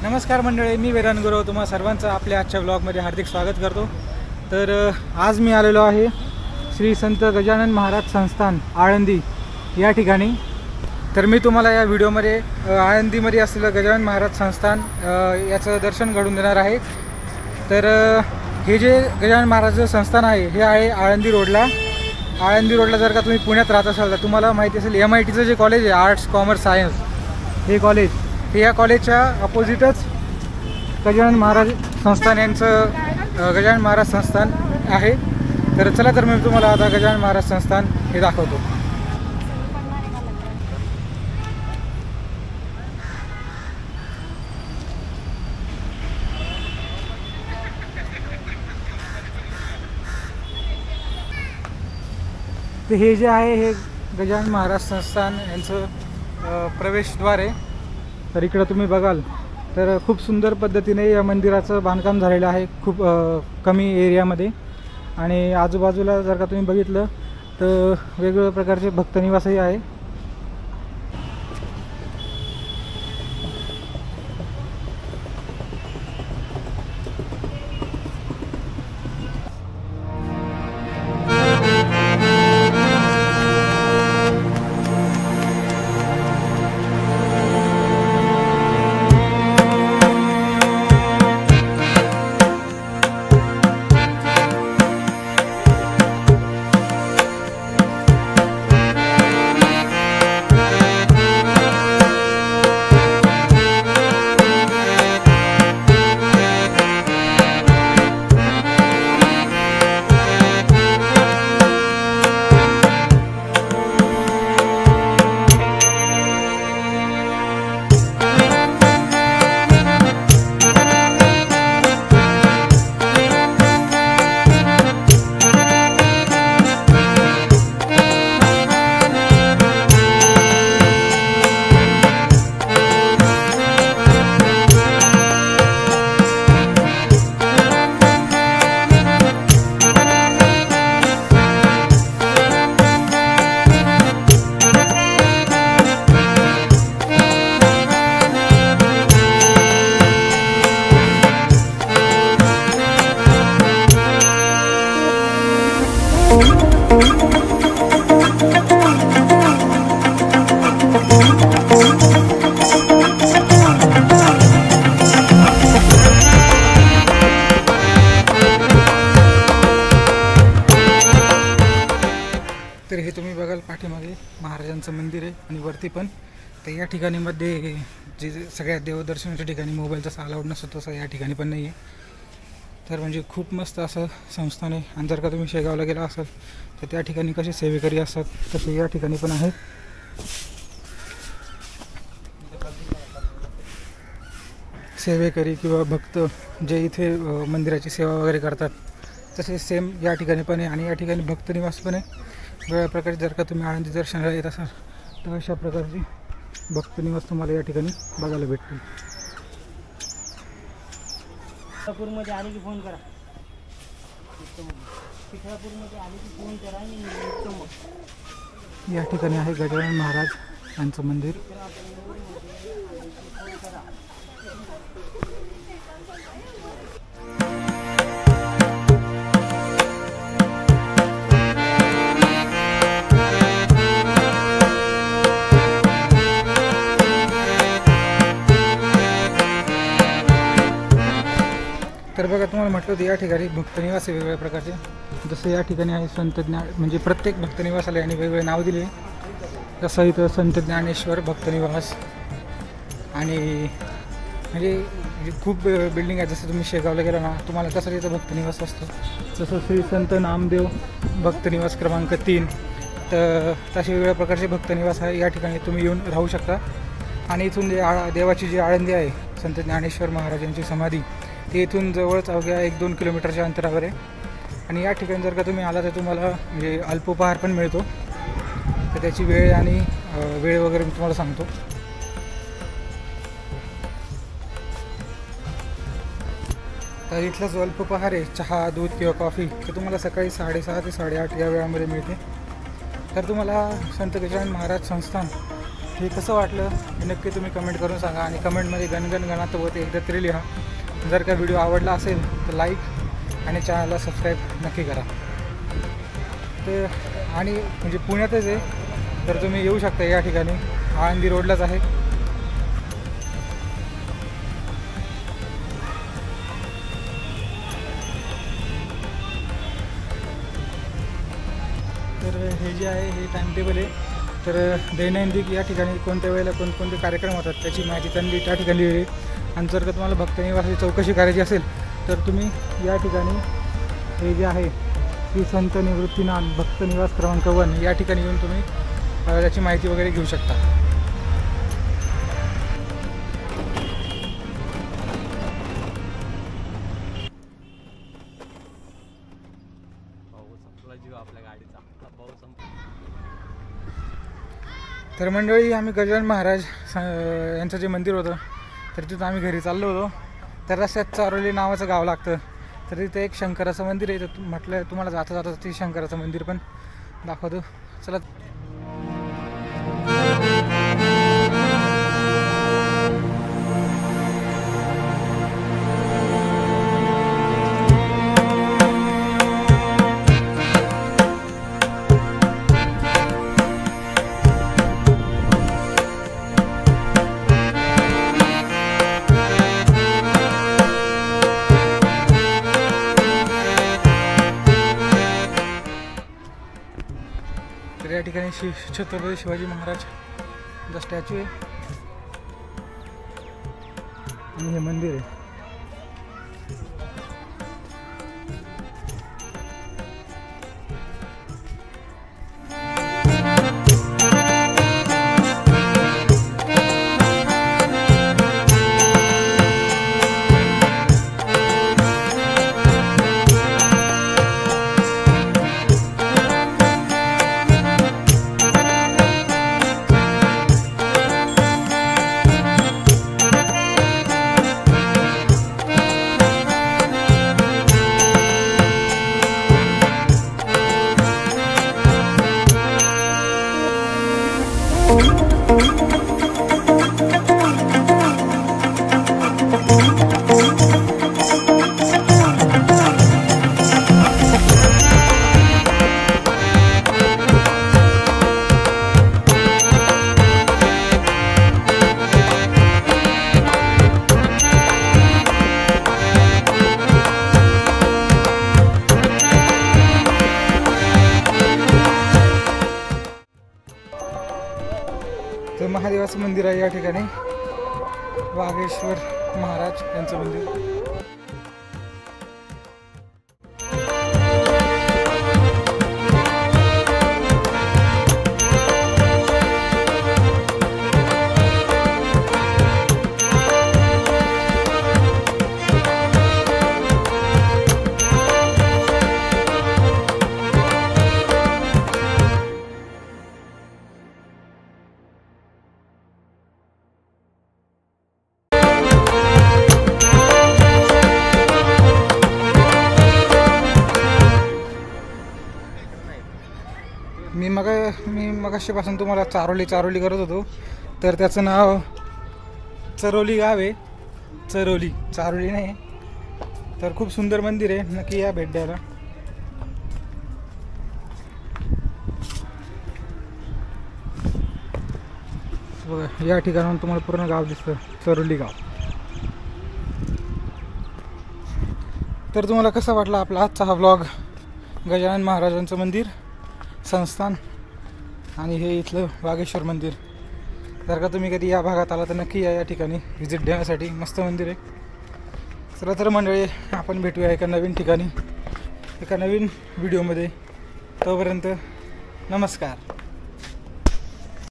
नमस्कार मंडळी, मी वेदांत गुरव तुम्हा सर्वांचं आपल्या आजच्या ब्लॉगमध्ये हार्दिक स्वागत करतो। तर आज मी आलेलो आहे श्री संत गजानन महाराज संस्थान आळंदी या ठिकाणी। तर मी तुम्हाला या व्हिडिओमध्ये आळंदीमध्ये असलेलं गजानन महाराज संस्थान याचं दर्शन घडून देणार आहे। तर हे जे गजानन महाराज संस्थान आहे हे आहे आळंदी रोडला। आळंदी रोडला जर का तुम्ही पुण्यात राहत असाल तर तुम्हाला माहिती असेल MITचं जे कॉलेज आहे आर्ट्स कॉमर्स सायन्स हे कॉलेज, हे या कॉलेजच्या अपोजिटच गजानन महाराज संस्थान यांचं गजानन महाराज संस्थान आहे। तर चला तर मी तुम्हाला आता गजानन महाराज संस्थान हे दाखवतो। तर हे जे आहे हे गजानन महाराज संस्थान यांचं प्रवेशद्वार आहे। तर इकडं तुम्ही बघाल तर खूप सुंदर पद्धतीने या मंदिराचं बांधकाम झालेलं आहे, खूप कमी एरियामध्ये। आणि आजूबाजूला जर का तुम्ही बघितलं तर वेगवेगळ्या प्रकारचे भक्तनिवासही आहे। तर हे तुम्ही बघाल पाठीमागे महाराजांचं मंदिर आहे आणि वरती पण। तर या ठिकाणी मध्ये जे सगळ्या देवदर्शनाच्या ठिकाणी मोबाईलचा अलाउड नसतो तसं या ठिकाणी पण नाही आहे। तर म्हणजे खूप मस्त असं संस्थान आहे। आणि जर का तुम्ही शेगावला गेला असाल तर त्या ठिकाणी कसे सेवेकरी असतात तसे या ठिकाणी पण आहेत। सेवेकरी किंवा भक्त जे इथे मंदिराची सेवा वगैरे करतात तसे सेम या ठिकाणी पण आहे। आणि या ठिकाणी भक्तनिवास पण आहे। वेगळ्या प्रकारे जर का तुम्ही आळंदी दर्शनाला येत असाल तर अशा प्रकारचे भक्तनिवास तुम्हाला या ठिकाणी बघायला भेटतील। चिखलापूरमध्ये आले की फोन करा। चिखलापूरमध्ये आले की फोन करा आणि या ठिकाणी आहे गजानन महाराज यांचं मंदिर। तर बघा तुम्हाला म्हटलं होतं या ठिकाणी भक्तनिवास आहे वेगवेगळ्या प्रकारचे। जसं या ठिकाणी आहे संत ज्ञान, म्हणजे प्रत्येक भक्तनिवासाला यांनी वेगवेगळे नाव दिले। जसं इथं संत ज्ञानेश्वर भक्तनिवास आणि म्हणजे खूप बिल्डिंग आहे। जसं तुम्ही शेगावला गेला ना तुम्हाला कसं इथं भक्तनिवास असतो, जसं श्री संत नामदेव भक्तनिवास क्रमांक 3। तर तसे वेगवेगळ्या प्रकारचे भक्तनिवास आहे। या ठिकाणी तुम्ही येऊन राहू शकता। आणि इथून जे देवाची जी आळंदी आहे संत ज्ञानेश्वर महाराजांची समाधी ती इथून जवळच अवघ्या 1-2 किलोमीटरच्या अंतरावर आहे. आणि या ठिकाणी जर का तुम्ही आला तर तुम्हाला म्हणजे अल्पोपहार पण मिळतो. तर त्याची वेळ आणि वेळ वगैरे मी तुम्हाला सांगतो. तर इथला जो अल्पोपहार आहे चहा, दूध किंवा कॉफी ते तुम्हाला सकाळी 6:30 ते 8:30 या वेळामध्ये मिळते. तर तुम्हाला संत गजानन महाराज संस्थान हे कसं वाटलं हे नक्की तुम्ही कमेंट करून सांगा. आणि कमेंटमध्ये गणगण गणात होते एकदा तरी लिहा. जर का व्हिडिओ आवडला असेल तर लाईक आणि चॅनलला सबस्क्राईब नक्की करा. तर आणि म्हणजे पुण्यातच आहे तर तुम्ही येऊ शकता. या ठिकाणी आळंदी रोडलाच आहे. तर हे जे आहे हे टाईमटेबल आहे. तर दैनंदिन या ठिकाणी कोणत्या वेळेला कोणकोणते कार्यक्रम होतात त्याची माहिती त्यांनी त्या ठिकाणी दिली. आणि जर का तुम्हाला भक्त निवासाची चौकशी करायची असेल तर तुम्ही या ठिकाणी हे जे आहे श्री संत निवृत्तीनाथ भक्त निवास क्रमांक 1 या ठिकाणी येऊन तुम्ही त्याची माहिती वगैरे घेऊ शकता. तर मंडळी आम्ही गजानन महाराज यांचं जे मंदिर होतं तर तिथं आम्ही घरी चाललो होतो. तर रस्त्यात चारोली नावाचं गाव लागतं. तर तिथे एक शंकराचं मंदिर आहे. तर म्हटलं तुम्हाला जाता जाता ते शंकराचं मंदिर पण दाखवतो. चला. तर या ठिकाणी छत्रपती शिवाजी महाराज स्टॅच्यू आहे आणि हे मंदिर आहे. तर महादेवाचं मंदिर आहे या ठिकाणी. वाघेश्वर महाराज यांचं मंदिर. मी मगाशीपासून तुम्हाला चारोली करत होतो. तर त्याचं नाव चरोली गाव आहे. चारोली नाही. तर खूप सुंदर मंदिर आहे. नक्की या भेट द्यायला. बघा या ठिकाणाहून तुम्हाला पूर्ण गाव दिसतं चरोली गाव. तर तुम्हाला कसा वाटला आपला आजचा हा व्लॉग. गजानन महाराजांचं मंदिर संस्थान आणि हे इथलं वाघेश्वर मंदिर. जर का तुम्ही कधी या भागात आला तर नक्की या ठिकाणी व्हिजिट देण्यासाठी. मस्त मंदिर आहे. चला तर मंडळी आपण भेटूया एका नवीन ठिकाणी एका नवीन व्हिडिओमध्ये. तोपर्यंत नमस्कार.